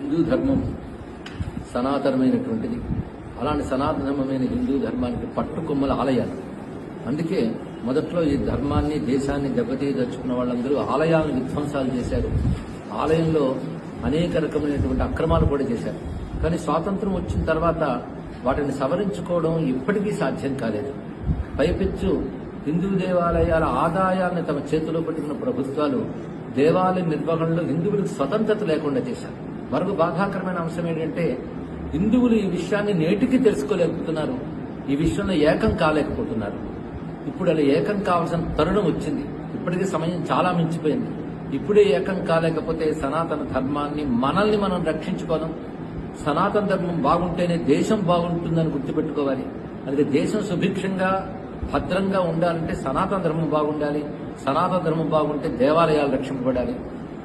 హిందూ ధర్మం సనాతనమైనటువంటిది. అలాంటి సనాతనమైన హిందూ ధర్మానికి పట్టుకొమ్మల ఆలయాలు. అందుకే మొదట్లో ఈ ధర్మాన్ని దేశాన్ని దెబ్బతీయదలుచుకున్న వాళ్ళందరూ ఆలయాలను విధ్వంసాలు చేశారు. ఆలయంలో అనేక రకమైనటువంటి అక్రమాలు కూడా చేశారు. కానీ స్వాతంత్రం వచ్చిన తర్వాత వాటిని సవరించుకోవడం ఇప్పటికీ సాధ్యం కాలేదు. పైపెచ్చు హిందూ దేవాలయాల ఆదాయాన్ని తమ చేతిలో పెట్టుకున్న ప్రభుత్వాలు దేవాలయ నిర్వహణలో హిందువులకు స్వతంత్రత లేకుండా చేశారు. మరొక బాధాకరమైన అంశం ఏంటంటే హిందువులు ఈ విషయాన్ని నేటికి తెలుసుకోలేకపోతున్నారు. ఈ విషయంలో ఏకం కాలేకపోతున్నారు. ఇప్పుడు అలా ఏకం కావాల్సిన తరుణం వచ్చింది. ఇప్పటికీ సమయం చాలా మించిపోయింది. ఇప్పుడే ఏకం కాలేకపోతే సనాతన ధర్మాన్ని మనల్ని మనం రక్షించుకోవడం. సనాతన ధర్మం బాగుంటేనే దేశం బాగుంటుందని గుర్తుపెట్టుకోవాలి. అందుకే దేశం సుభిక్షంగా భద్రంగా ఉండాలంటే సనాతన ధర్మం బాగుండాలి. సనాతన ధర్మం బాగుంటే దేవాలయాలు రక్షింపబడాలి.